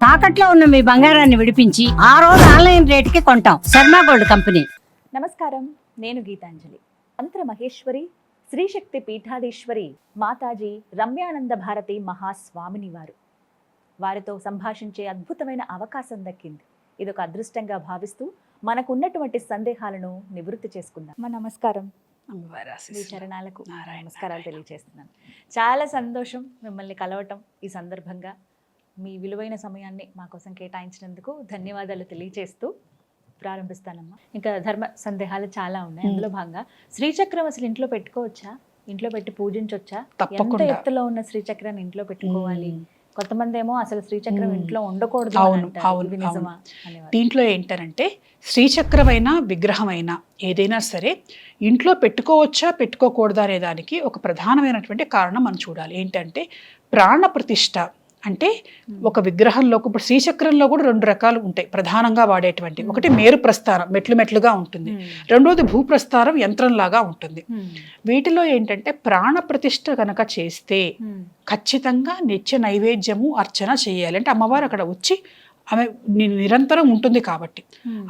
తాకట్లో ఉన్న మీ బంగారాన్ని విడిపించి ఆ రోజు ఆన్లైన్ రేటుకి కొంటాం. Sharma gold company. నమస్కారం, నేను గీతాంజలి. మంత్ర మహేశ్వరి శ్రీశక్తి పీఠాధీశ్వరి మాతాజీ రమ్యానంద భారతి మహాస్వామిని వారితో సంభాషించే అద్భుతమైన అవకాశం దక్కింది. ఇదొక అదృష్టంగా భావిస్తూ మనకున్నటువంటి సందేహాలను నివృత్తి చేసుకుందాం. నమస్కారం. మీ చరణాలకు నమస్కారాలు తెలియజేస్తున్నాను. చాలా సంతోషం మిమ్మల్ని కలవటం. ఈ సందర్భంగా మీ విలువైన సమయాన్ని మా కోసం కేటాయించినందుకు ధన్యవాదాలు తెలియజేస్తూ ప్రారంభిస్తానమ్మా. ఇంకా ధర్మ సందేహాలు చాలా ఉన్నాయి. అందులో భాగంగా శ్రీచక్రం అసలు ఇంట్లో పెట్టుకోవచ్చా? ఇంట్లో పెట్టి పూజించవచ్చా? ఎంత ఎత్తులో ఉన్న శ్రీచక్రాన్ని ఇంట్లో పెట్టుకోవాలి? కొంతమంది ఏమో అసలు శ్రీచక్రం ఇంట్లో ఉండకూడదు. దీంట్లో ఏంటంటే శ్రీచక్రమైన విగ్రహమైన ఏదైనా సరే ఇంట్లో పెట్టుకోవచ్చా పెట్టుకోకూడదా అనే దానికి ఒక ప్రధానమైనటువంటి కారణం మనం చూడాలి. ఏంటంటే ప్రాణ ప్రతిష్ఠ. అంటే ఒక విగ్రహంలో ఇప్పుడు శ్రీచక్రంలో కూడా రెండు రకాలు ఉంటాయి ప్రధానంగా వాడేటువంటి. ఒకటి మేరు ప్రస్థానం, మెట్లు మెట్లుగా ఉంటుంది. రెండోది భూప్రస్థానం, యంత్రంలాగా ఉంటుంది. వీటిలో ఏంటంటే ప్రాణ ప్రతిష్ఠ కనుక చేస్తే ఖచ్చితంగా నిత్య నైవేద్యము అర్చన చేయాలి. అంటే అమ్మవారు అక్కడ వచ్చి ఆమె నిరంతరం ఉంటుంది కాబట్టి.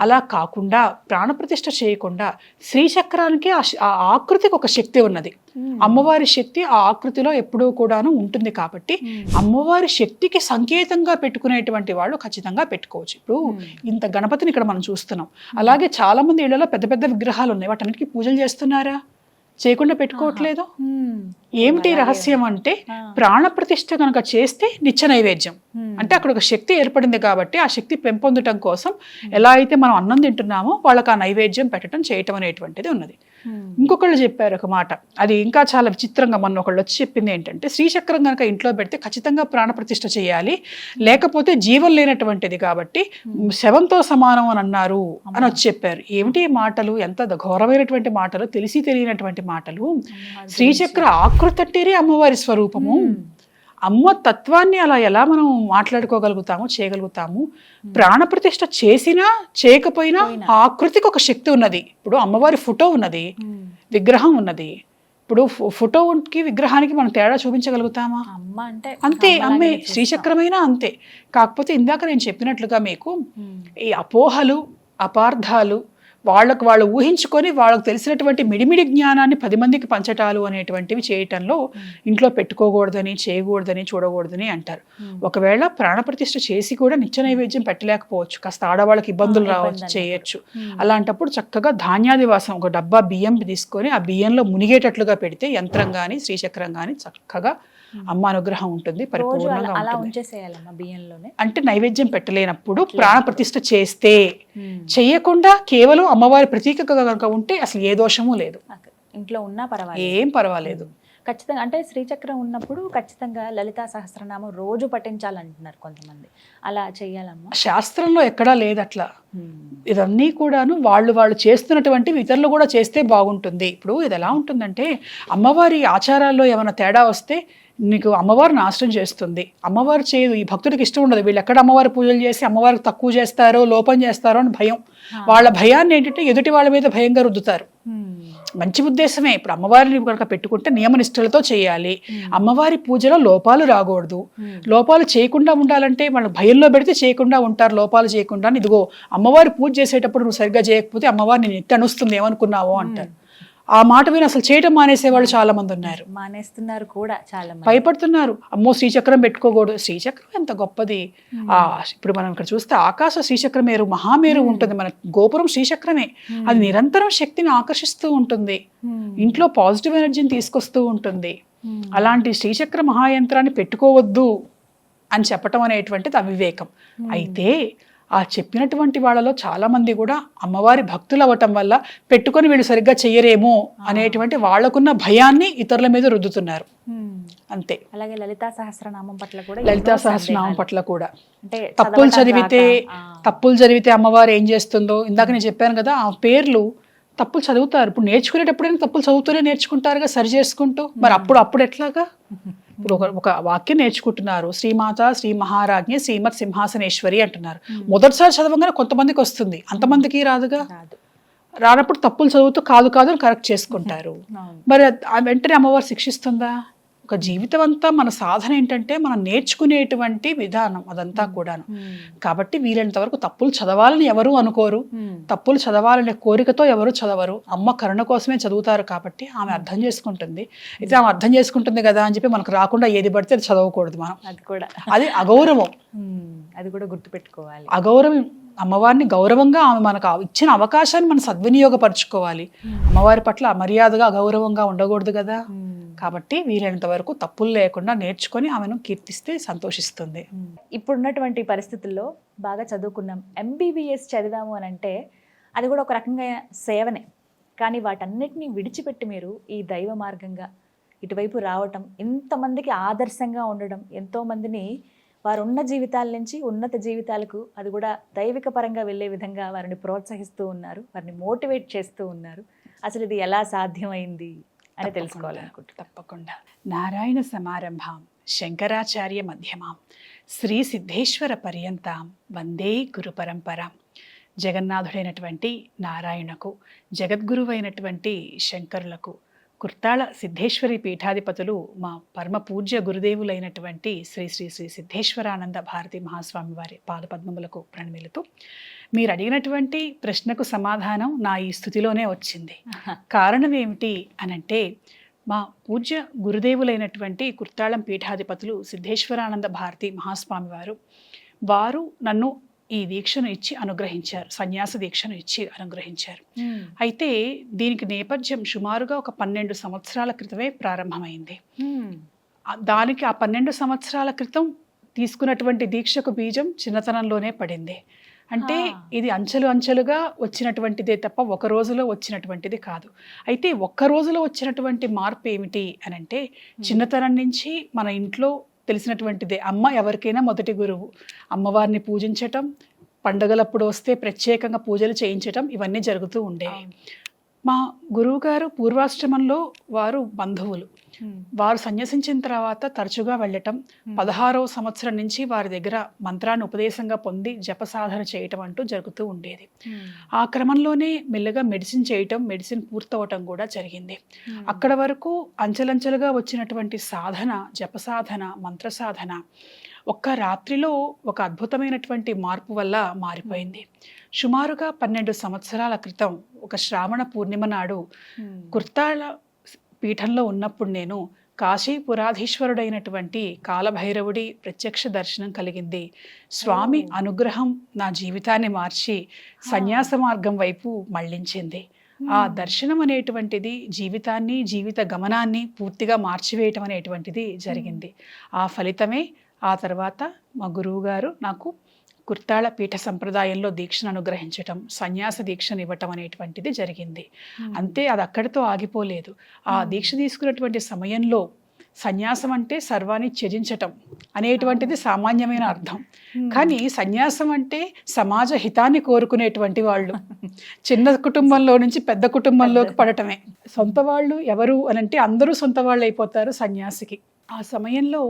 అలా కాకుండా ప్రాణప్రతిష్ఠ చేయకుండా శ్రీచక్రానికి ఆ ఆకృతికి ఒక శక్తి ఉన్నది. అమ్మవారి శక్తి ఆ ఆకృతిలో ఎప్పుడూ కూడాను ఉంటుంది కాబట్టి అమ్మవారి శక్తికి సంకేతంగా పెట్టుకునేటువంటి వాళ్ళు ఖచ్చితంగా పెట్టుకోవచ్చు. ఇప్పుడు ఇంత గణపతిని ఇక్కడ మనం చూస్తున్నాం. అలాగే చాలా మంది ఇళ్లలో పెద్ద పెద్ద విగ్రహాలు ఉన్నాయి. వాటన్నిటికీ పూజలు చేస్తున్నారా? చేయకుండా పెట్టుకోవట్లేదు. ఏమిటి రహస్యం అంటే ప్రాణప్రతిష్ఠ కనుక చేస్తే నిత్య నైవేద్యం. అంటే అక్కడ ఒక శక్తి ఏర్పడింది కాబట్టి ఆ శక్తి పెంపొందటం కోసం ఎలా అయితే మనం అన్నం తింటున్నామో వాళ్ళకి ఆ నైవేద్యం పెట్టడం చేయటం అనేటువంటిది ఉన్నది. ఇంకొకళ్ళు చెప్పారు ఒక మాట, అది ఇంకా చాలా విచిత్రంగా మొన్న ఒకళ్ళు వచ్చి చెప్పింది ఏంటంటే శ్రీచక్రం కనుక ఇంట్లో పెడితే ఖచ్చితంగా ప్రాణప్రతిష్ఠ చేయాలి, లేకపోతే జీవం లేనటువంటిది కాబట్టి శవంతో సమానం అని అన్నారు అని వచ్చి చెప్పారు. ఏమిటి మాటలు, ఎంత ఘోరమైనటువంటి మాటలు, తెలిసి తెలియనటువంటి మాటలు. శ్రీచక్ర ఆకృతి అంటేనే అమ్మవారి స్వరూపము. అమ్మ తత్వాన్ని అలా ఎలా మనం మాట్లాడుకోగలుగుతాము, చేయగలుగుతాము? ప్రాణప్రతిష్ఠ చేసినా చేయకపోయినా ఆకృతికి ఒక శక్తి ఉన్నది. ఇప్పుడు అమ్మవారి ఫోటో ఉన్నది, విగ్రహం ఉన్నది. ఇప్పుడు ఫోటోకి విగ్రహానికి మనం తేడా చూపించగలుగుతామా? అంతే. అమ్మే శ్రీచక్రమైనా అంతే. కాకపోతే ఇందాక నేను చెప్పినట్లుగా మీకు ఈ అపోహలు, అపార్థాలు వాళ్ళకు వాళ్ళు ఊహించుకొని వాళ్ళకు తెలిసినటువంటి మిడిమిడి జ్ఞానాన్ని 10 మందికి పంచటాలు అనేటువంటివి చేయటంలో ఇంట్లో పెట్టుకోకూడదని, చేయకూడదని, చూడకూడదని అంటారు. ఒకవేళ ప్రాణప్రతిష్ఠ చేసి కూడా నిత్య నైవేద్యం పెట్టలేకపోవచ్చు, కాస్త ఆడవాళ్ళకి ఇబ్బందులు రావచ్చు, చేయొచ్చు. అలాంటప్పుడు చక్కగా ధాన్యాదివాసం ఒక డబ్బా బియ్యం తీసుకొని ఆ బియ్యంలో మునిగేటట్లుగా పెడితే యంత్రం కానీ శ్రీచక్రం కానీ చక్కగా అమ్మ అనుగ్రహం ఉంటుంది, పరిపూర్ణంగా ఉంటుంది. అంటే నైవేద్యం పెట్టలేనప్పుడు ప్రాణప్రతిష్ఠ చేస్తే, చెయ్యకుండా కేవలం అమ్మవారి ప్రతీకగా కనుక ఉంటే అసలు ఏ దోషము లేదు. ఇంట్లో ఉన్నా పర్వాలేదు, ఏం పర్వాలేదు. ఖచ్చితంగా అంటే శ్రీచక్రం ఉన్నప్పుడు ఖచ్చితంగా లలితా సహస్రనామం రోజు పఠించాలంటున్నారు కొంతమంది. అలా చెయ్యాలమ్మా? శాస్త్రంలో ఎక్కడా లేదు అట్లా. ఇదన్నీ కూడాను వాళ్ళు చేస్తున్నటువంటి ఇతరులు కూడా చేస్తే బాగుంటుంది. ఇప్పుడు ఇది ఎలా ఉంటుందంటే అమ్మవారి ఆచారాల్లో ఏమైనా తేడా వస్తే నీకు అమ్మవారు నాశనం చేస్తుంది. అమ్మవారు చేయదు, ఈ భక్తుడికి ఇష్టం ఉండదు. వీళ్ళు ఎక్కడ అమ్మవారి పూజలు చేసి అమ్మవారికి తక్కువ చేస్తారో, లోపం చేస్తారో అని భయం. వాళ్ళ భయాన్ని ఏంటంటే ఎదుటి వాళ్ళ మీద భయంగా రుద్దుతారు. మంచి ఉద్దేశమే. ఇప్పుడు అమ్మవారిని కనుక పెట్టుకుంటే నియమనిష్టలతో చేయాలి. అమ్మవారి పూజలో లోపాలు రాకూడదు. లోపాలు చేయకుండా ఉండాలంటే వాళ్ళు భయంలో పెడితే చేయకుండా ఉంటారు, లోపాలు చేయకుండా. ఇదిగో అమ్మవారి పూజ చేసేటప్పుడు నువ్వు సరిగ్గా చేయకపోతే అమ్మవారు నేను ఎత్తి అనుస్తుంది ఏమనుకున్నావో అంటారు. ఆ మాట విని అసలు చేయటం మానేసే వాళ్ళు చాలా మంది ఉన్నారు, మానేస్తున్నారు కూడా. చాలా భయపడుతున్నారు. అమ్మో శ్రీచక్రం పెట్టుకోకూడదు. శ్రీచక్రం ఎంత గొప్పది. ఇప్పుడు మనం ఇక్కడ చూస్తే ఆకాశ శ్రీచక్రమేరు, మహామేరు ఉంటుంది. మన గోపురం శ్రీచక్రమే. అది నిరంతరం శక్తిని ఆకర్షిస్తూ ఉంటుంది, ఇంట్లో పాజిటివ్ ఎనర్జీని తీసుకొస్తూ ఉంటుంది. అలాంటి శ్రీచక్ర మహాయంత్రాన్ని పెట్టుకోవద్దు అని చెప్పటం అనేటువంటిది అవివేకం. అయితే ఆ చెప్పినటువంటి వాళ్ళలో చాలా మంది కూడా అమ్మవారి భక్తులు అవ్వటం వల్ల పెట్టుకొని వీళ్ళు సరిగ్గా చెయ్యరేమో అనేటువంటి వాళ్ళకున్న భయాన్ని ఇతరుల మీద రుద్దుతున్నారు, అంతే. అలాగే లలితా సహస్రనామం పట్ల కూడా అంటే తప్పులు చదివితే అమ్మవారు ఏం చేస్తుందో ఇందాక నేను చెప్పాను కదా. ఆ పేర్లు తప్పులు చదువుతారు. ఇప్పుడు నేర్చుకునేటప్పుడైనా తప్పులు చదువుతూనే నేర్చుకుంటారుగా, సరి చేసుకుంటూ. మరి అప్పుడు ఎట్లాగా? ఇప్పుడు ఒక వాక్యం నేర్చుకుంటున్నారు, శ్రీమాత శ్రీ మహారాజ్ఞి శ్రీమత్ సింహాసనేశ్వరి అంటున్నారు. మొదటిసారి చదవగానే కొంతమందికి వస్తుంది, అంతమందికి రాదుగా. రానప్పుడు తప్పులు చదువుతూ కాదు అని కరెక్ట్ చేసుకుంటారు. మరి వెంటనే అమ్మవారు శిక్షిస్తుందా? ఒక జీవితం అంతా మన సాధన ఏంటంటే మనం నేర్చుకునేటువంటి విధానం అదంతా కూడాను. కాబట్టి వీలైనంత వరకు తప్పులు చదవాలని ఎవరు అనుకోరు, తప్పులు చదవాలనే కోరికతో ఎవరు చదవరు. అమ్మ కరుణ కోసమే చదువుతారు కాబట్టి ఆమె అర్థం చేసుకుంటుంది. అయితే ఆమె అర్థం చేసుకుంటుంది కదా అని చెప్పి మనకు రాకుండా ఏది పడితే అది చదవకూడదు మనం. అది అగౌరవం. అది కూడా గుర్తుపెట్టుకోవాలి. అగౌరవం. అమ్మవారిని గౌరవంగా ఆమె మనకు ఇచ్చిన అవకాశాన్ని మనం సద్వినియోగపరచుకోవాలి. అమ్మవారి పట్ల అమర్యాదగా అగౌరవంగా ఉండకూడదు కదా. కాబట్టి వీలైనంత వరకు తప్పులు లేకుండా నేర్చుకొని ఆమెను కీర్తిస్తే సంతోషిస్తుంది. ఇప్పుడున్నటువంటి పరిస్థితుల్లో బాగా చదువుకున్నాం, MBBS చదివాము అని అంటే అది కూడా ఒక రకంగా సేవనే. కానీ వాటన్నిటిని విడిచిపెట్టి మీరు ఈ దైవ మార్గంగా ఇటువైపు రావటం, ఎంతమందికి ఆదర్శంగా ఉండడం, ఎంతోమందిని వారు ఉన్న జీవితాల నుంచి ఉన్నత జీవితాలకు, అది కూడా దైవిక పరంగా వెళ్ళే విధంగా వారిని ప్రోత్సహిస్తూ ఉన్నారు, వారిని మోటివేట్ చేస్తూ ఉన్నారు. అసలు ఇది ఎలా సాధ్యమైంది అని తెలుసుకోవాలనుకుంటున్నాను. తప్పకుండా. నారాయణ సమారంభాం శంకరాచార్య మధ్యమాం శ్రీ సిద్ధేశ్వర పర్యంతాం వందే గురు పరంపరాం. జగన్నాథుడైనటువంటి నారాయణకు, జగద్గురువైనటువంటి శంకరులకు, కుర్తాళ సిద్ధేశ్వరి పీఠాధిపతులు మా పరమ పూజ్య గురుదేవులైనటువంటి శ్రీ శ్రీ శ్రీ సిద్ధేశ్వరానంద భారతి మహాస్వామి వారి పాదపద్మములకు ప్రణమిలుతూ, మీరు అడిగినటువంటి ప్రశ్నకు సమాధానం నా ఈ స్థుతిలోనే వచ్చింది. కారణం ఏమిటి అనంటే, మా పూజ్య గురుదేవులైనటువంటి కుర్తాళం పీఠాధిపతులు సిద్ధేశ్వరానంద భారతి మహాస్వామి వారు నన్ను ఈ దీక్షను ఇచ్చి అనుగ్రహించారు, సన్యాస దీక్షను ఇచ్చి అనుగ్రహించారు. అయితే దీనికి నేపథ్యం సుమారుగా ఒక 12 సంవత్సరాల క్రితమే ప్రారంభమైంది. దానికి ఆ 12 సంవత్సరాల క్రితం తీసుకున్నటువంటి దీక్షకు బీజం చిన్నతనంలోనే పడింది. అంటే ఇది అంచెలు అంచెలుగా వచ్చినటువంటిదే తప్ప ఒక రోజులో వచ్చినటువంటిది కాదు. అయితే ఒక్క రోజులో వచ్చినటువంటి మార్పు ఏమిటి అనంటే, చిన్నతనం నుంచి మన ఇంట్లో తెలిసినటువంటిదే, అమ్మ ఎవరికైనా మొదటి గురువు. అమ్మవారిని పూజించటం, పండుగలప్పుడు వస్తే ప్రత్యేకంగా పూజలు చేయించటం, ఇవన్నీ జరుగుతూ ఉండేవి. మా గురువు గారు పూర్వాశ్రమంలో వారు బంధువులు. వారు సన్యసించిన తర్వాత తరచుగా వెళ్ళటం, 16వ సంవత్సరం నుంచి వారి దగ్గర మంత్రాన్ని ఉపదేశంగా పొంది జపసాధన చేయటం అంటూ జరుగుతూ ఉండేది. ఆ క్రమంలోనే మెల్లగా మెడిసిన్ చేయటం, మెడిసిన్ పూర్తవటం కూడా జరిగింది. అక్కడ వరకు అంచెలంచెలుగా వచ్చినటువంటి సాధన, జపసాధన, మంత్ర సాధన ఒక్క రాత్రిలో ఒక అద్భుతమైనటువంటి మార్పు వల్ల మారిపోయింది. సుమారుగా 12 సంవత్సరాల క్రితం ఒక శ్రావణ పూర్ణిమ నాడు కుర్తాళ పీఠంలో ఉన్నప్పుడు నేను కాశీపురాధీశ్వరుడైనటువంటి కాలభైరవుడి ప్రత్యక్ష దర్శనం కలిగింది. స్వామి అనుగ్రహం నా జీవితాన్ని మార్చి సన్యాస మార్గం వైపు మళ్లించింది. ఆ దర్శనం అనేటువంటిది జీవితాన్ని, జీవిత గమనాన్ని పూర్తిగా మార్చివేయటం అనేటువంటిది జరిగింది. ఆ ఫలితమే ఆ తర్వాత మా గురువు గారు నాకు కుర్తాళ పీఠ సంప్రదాయంలో దీక్షను అనుగ్రహించటం, సన్యాస దీక్షను ఇవ్వటం అనేటువంటిది జరిగింది. అంతే, అది అక్కడితో ఆగిపోలేదు. ఆ దీక్ష తీసుకున్నటువంటి సమయంలో సన్యాసం అంటే సర్వాన్ని త్యజించటం అనేటువంటిది సామాన్యమైన అర్థం. కానీ సన్యాసం అంటే సమాజ హితాన్ని కోరుకునేటువంటి వాళ్ళు చిన్న కుటుంబంలో నుంచి పెద్ద కుటుంబంలోకి పడటమే. సొంత వాళ్ళు ఎవరు అనంటే అందరూ సొంత వాళ్ళు అయిపోతారు సన్యాసికి. ఆ సమయంలో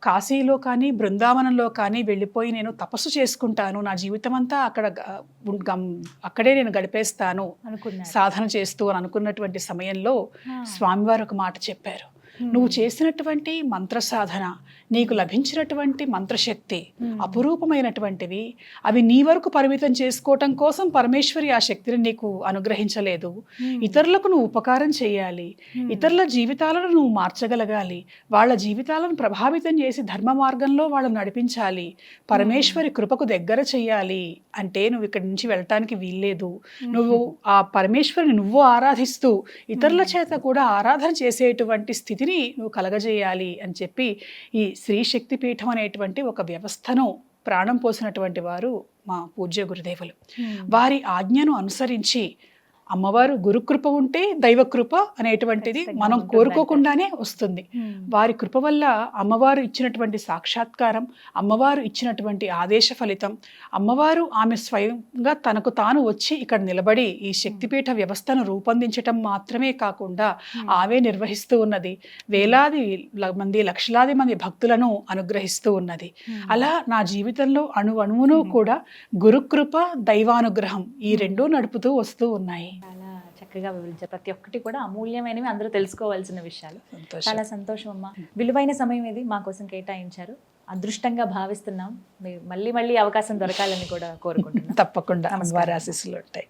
కాశీలో కానీ బృందావనంలో కానీ వెళ్ళిపోయి నేను తపస్సు చేసుకుంటాను, నా జీవితం అంతా అక్కడే నేను గడిపేస్తాను సాధన చేస్తూ అని అనుకున్నటువంటి సమయంలో స్వామివారు ఒక మాట చెప్పారు. నువ్వు చేసినటువంటి మంత్ర సాధన, నీకు లభించినటువంటి మంత్రశక్తి అపురూపమైనటువంటివి. అవి నీ వరకు పరిమితం చేసుకోవటం కోసం పరమేశ్వరి ఆ శక్తిని నీకు అనుగ్రహించలేదు. ఇతరులకు నువ్వు ఉపకారం చేయాలి, ఇతరుల జీవితాలను నువ్వు మార్చగలగాలి, వాళ్ళ జీవితాలను ప్రభావితం చేసి ధర్మ మార్గంలో వాళ్ళని నడిపించాలి, పరమేశ్వరి కృపకు దగ్గర చెయ్యాలి అంటే నువ్వు ఇక్కడి నుంచి వెళ్ళటానికి వీల్లేదు. నువ్వు ఆ పరమేశ్వరిని నువ్వు ఆరాధిస్తూ ఇతరుల చేత కూడా ఆరాధన చేసేటువంటి స్థితిని నువ్వు కలగజేయాలి అని చెప్పి ఈ శ్రీ శక్తి పీఠం అనేటువంటి ఒక వ్యవస్థను ప్రాణం పోసినటువంటి వారు మా పూజ్య గురుదేవులు. వారి ఆజ్ఞను అనుసరించి అమ్మవారు గురుకృప ఉంటే దైవకృప అనేటువంటిది మనం కోరుకోకుండానే వస్తుంది. వారి కృప వల్ల అమ్మవారు ఇచ్చినటువంటి సాక్షాత్కారం, అమ్మవారు ఇచ్చినటువంటి ఆదేశ ఫలితం, అమ్మవారు ఆమె స్వయంగా తనకు తాను వచ్చి ఇక్కడ నిలబడి ఈ శక్తిపీఠ వ్యవస్థను రూపొందించటం మాత్రమే కాకుండా ఆమె నిర్వహిస్తూ ఉన్నది. వేలాది మంది, లక్షలాది మంది భక్తులను అనుగ్రహిస్తూ ఉన్నది. అలా నా జీవితంలో అణువును కూడా గురుకృప, దైవానుగ్రహం ఈ రెండూ నడుపుతూ వస్తూ ఉన్నాయి. చాలా చక్కగా చక్కగా వివరించారు. ప్రతి ఒక్కటి కూడా అమూల్యమైనవి, అందరూ తెలుసుకోవాల్సిన విషయాలు. సంతోషం. చాలా సంతోషం అమ్మా. విలువైన సమయం ఇది మా కోసం కేటాయించారు. అదృష్టంగా భావిస్తున్నాం. మీరు మళ్ళీ మళ్ళీ అవకాశం దొరకాలని కూడా కోరుకుంటున్నాం. తప్పకుండా నమస్కారం. వారి ఆశీస్సులు ఉంటాయి.